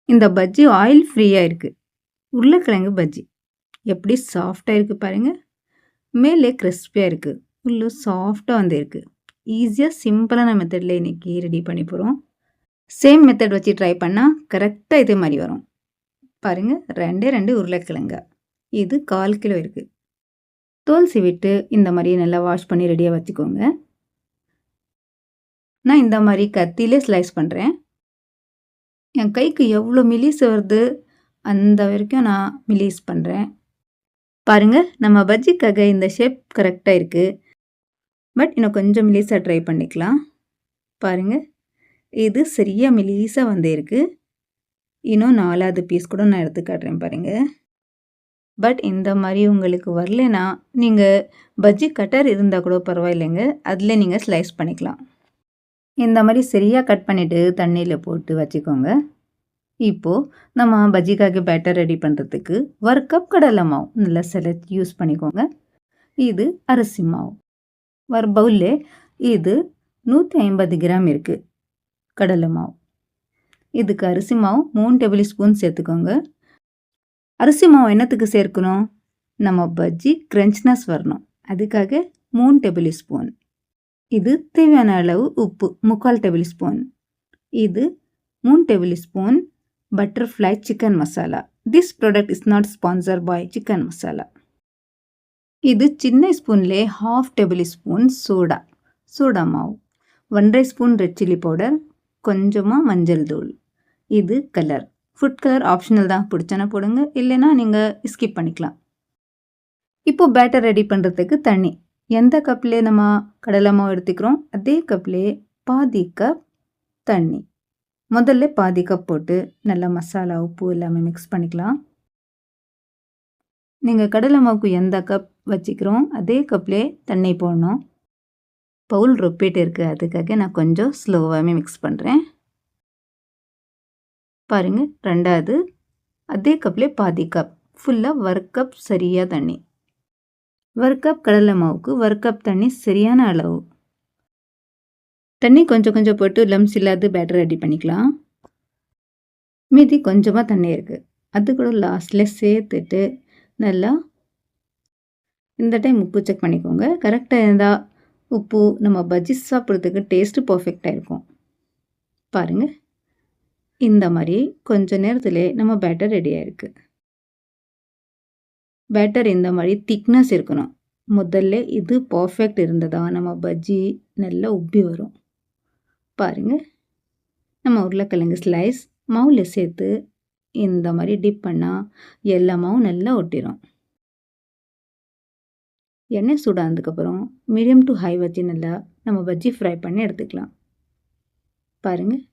இந்த பஜ்ஜி ஆயில் ஃப்ரீயாக இருக்குது. உருளைக்கிழங்கு பஜ்ஜி எப்படி சாஃப்டாக இருக்குது பாருங்கள். மேலே கிறிஸ்பியாக இருக்குது, உள்ளே சாஃப்டாக வந்து இருக்குது. ஈஸியாக சிம்பிளான மெத்தடில் இன்றைக்கி ரெடி பண்ணி போகிறோம். சேம் மெத்தட் வச்சு ட்ரை பண்ணால் கரெக்டாக இதே மாதிரி வரும். பாருங்கள், 2 உருளைக்கிழங்கு, இது 1/4 கிலோ இருக்குது. தோல் சீவிட்டு இந்த மாதிரி நல்லா வாஷ் பண்ணி ரெடியாக வச்சுக்கோங்க. நான் இந்த மாதிரி கத்தியிலே ஸ்லைஸ் பண்ணுறேன். என் கைக்கு எவ்வளோ மிலிஸ் வருது அந்த வரைக்கும் நான் மிலிஸ் பண்ணுறேன். பாருங்கள், நம்ம பஜ்ஜிக்காக இந்த ஷேப் கரெக்டாக இருக்குது. பட் இன்னும் கொஞ்சம் மிலிஸாக ட்ரை பண்ணிக்கலாம். பாருங்கள், இது சரியாக மிலிஸாக வந்து இருக்குது. இன்னும் 4வது பீஸ் கூட நான் எடுத்து காட்டுறேன் பாருங்கள். பட் இந்த மாதிரி உங்களுக்கு வரலனா நீங்கள் பஜ்ஜி கட்டர் இருந்தால் கூட பரவாயில்லைங்க, அதில் நீங்கள் ஸ்லைஸ் பண்ணிக்கலாம். இந்த மாதிரி சரியாக கட் பண்ணிவிட்டு தண்ணியில் போட்டு வச்சுக்கோங்க. இப்போது நம்ம பஜ்ஜிக்காக பேட்டர் ரெடி பண்ணுறதுக்கு 1 கப் கடலை மாவு நல்லா செலக்ட் யூஸ் பண்ணிக்கோங்க. இது அரிசி மாவு. ஒரு பவுலில் இது 150 கிராம் இருக்குது கடலை மாவு. இதுக்கு அரிசி மாவு 3 டேபிள் ஸ்பூன் சேர்த்துக்கோங்க. அரிசி மாவு என்னத்துக்கு சேர்க்கணும்? நம்ம பஜ்ஜி கிரன்ச்னஸ் வரணும், அதுக்காக 3 டேபிள் ஸ்பூன். இது தேவையான அளவு உப்பு 3/4 டேபிள் ஸ்பூன். இது 3 tablespoon butterfly chicken masala. This product is not sponsor by chicken masala. இது சின்ன ஸ்பூன்லே 1/2 டேபிள் ஸ்பூன் சோடா மாவு, 1.5 ஸ்பூன் ரெட் சில்லி பவுடர், கொஞ்சமாக மஞ்சள் தூள். இது கலர், ஃபுட் கலர் ஆப்ஷனல் தான், பிடிச்சனா போடுங்க, இல்லைன்னா நீங்கள் ஸ்கிப் பண்ணிக்கலாம். இப்போது பேட்டர் ரெடி பண்ணுறதுக்கு தண்ணி எந்த கப்லே நம்ம கடலை மாவு எடுத்துக்கிறோம் அதே கப்லே பாதி கப் தண்ணி. முதல்ல பாதி கப் போட்டு நல்லா மசாலா உப்பு எல்லாமே மிக்ஸ் பண்ணிக்கலாம். நீங்கள் கடலை மாவுக்கு எந்த கப் வச்சுக்கிறோம் அதே கப்லே தண்ணி போடணும். பவுல் ரொப்பிட்டு இருக்குது, அதுக்காக நான் கொஞ்சம் ஸ்லோவாகவே மிக்ஸ் பண்ணுறேன். பாருங்கள், 2வது அதே கப்லே பாதி கப் ஃபுல்லாக 1 கப் சரியாக தண்ணி. 1 கப் கடலை மாவுக்கு 1 கப் தண்ணி சரியான அளவு. தண்ணி கொஞ்சம் கொஞ்சம் போட்டு லம்ஸ் இல்லாத பேட்டர் ரெடி பண்ணிக்கலாம். மீதி கொஞ்சமாக தண்ணி இருக்குது, அது கூட லாஸ்ட்டில் சேர்த்துட்டு நல்லா இந்த டைம் உப்பு செக் பண்ணிக்கோங்க. கரெக்டாக இருந்தால் உப்பு நம்ம பஜ்ஜி சாப்பிட்றதுக்கு டேஸ்ட்டு பர்ஃபெக்டாக இருக்கும். பாருங்கள், இந்த மாதிரி கொஞ்சம் நேரத்தில் நம்ம பேட்டர் ரெடியாக இருக்குது. பேட்டர் இந்த மாதிரி திக்னஸ் இருக்கணும். முதல்ல இது பர்ஃபெக்ட் இருந்ததா நம்ம பஜ்ஜி நல்லா உப்பி வரும். பாருங்கள், நம்ம உருளைக்கிழங்கு ஸ்லைஸ் மாவில் சேர்த்து இந்த மாதிரி டிப் பண்ணால் எல்லா மாவும் நல்லா ஒட்டிடும். எண்ணெய் சூடானதுக்கப்புறம் மீடியம் டு ஹை வச்சு நல்லா நம்ம பஜ்ஜி ஃப்ரை பண்ணி எடுத்துக்கலாம். பாருங்கள்,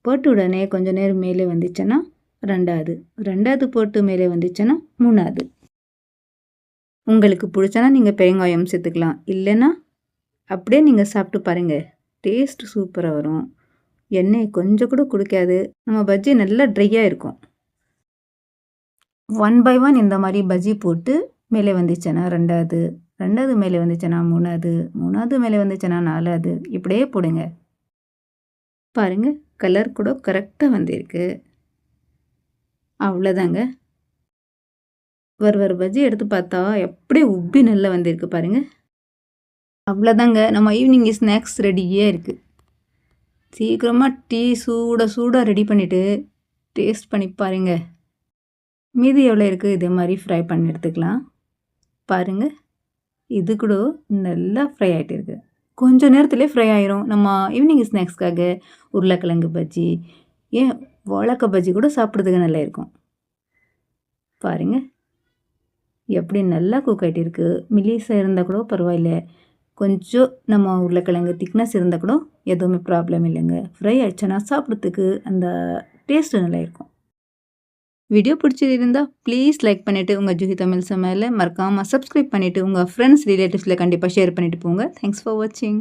போட்டு உடனே கொஞ்சம் நேரம் மேலே வந்துச்சுன்னா 2வது போட்டு மேலே வந்துச்சுன்னா 3வது. உங்களுக்கு பிடிச்சனா நீங்கள் பெருங்காயம் சேர்த்துக்கலாம், இல்லைன்னா அப்படியே நீங்கள் சாப்பிட்டு பாருங்கள், டேஸ்ட் சூப்பராக வரும். எண்ணெய் கொஞ்சம் கூட குடிக்காது, நம்ம பஜ்ஜி நல்லா ட்ரையாக இருக்கும். 1 by 1 இந்த மாதிரி பஜ்ஜி போட்டு மேலே வந்துச்சுன்னா 2வது மேலே வந்துச்சுன்னா 3வது மேலே வந்துச்சுன்னா 4வது, இப்படியே போடுங்க. பாருங்கள், கலர் கூட கரெக்டாக வந்திருக்கு. அவ்வளோதாங்க. ஒரு பஜ்ஜி எடுத்து பார்த்தா எப்படி உப்பி நல்லா வந்திருக்கு பாருங்கள். அவ்வளோதாங்க, நம்ம ஈவினிங் ஸ்நாக்ஸ் ரெடியாக இருக்குது. சீக்கிரமாக டீ சூடாக ரெடி பண்ணிவிட்டு டேஸ்ட் பண்ணி பாருங்கள். மீதி எவ்வளோ இருக்குது இதே மாதிரி ஃப்ரை பண்ணி எடுத்துக்கலாம். பாருங்கள், இது கூட நல்லா ஃப்ரை ஆகிட்டு இருக்குது. கொஞ்சம் நேரத்துலேயே ஃப்ரை ஆயிரும். நம்ம ஈவினிங் ஸ்நாக்ஸ்க்காக உருளைக்கிழங்கு பஜ்ஜி, ஏன் வாழைக்காய் பஜ்ஜி கூட சாப்பிட்றதுக்கு நல்லா இருக்கும். பாருங்கள், எப்படி நல்லா குக் ஆகிட்டு இருக்குது. மிலிஸாக இருந்தால் கூட பரவாயில்ல, கொஞ்சம் நம்ம உருளைக்கிழங்கு திக்னஸ் இருந்தால் கூட எதுவுமே ப்ராப்ளம் இல்லைங்க. ஃப்ரை ஆகிடுச்சுன்னா சாப்பிட்றதுக்கு அந்த டேஸ்ட்டு நல்லா இருக்கும். வீடியோ பிடிச்சது இருந்தால் ப்ளீஸ் லைக் பண்ணிவிட்டு உங்கள் ஜூஹி தமிழ் சமையலை மறக்காமல் சப்ஸ்கிரைப் பண்ணிவிட்டு உங்கள் ஃப்ரெண்ட்ஸ் ரிலேட்டிவ்ஸில் கண்டிப்பாக ஷேர் பண்ணிவிட்டு போங்க. தேங்க்ஸ் ஃபார் வாட்சிங்.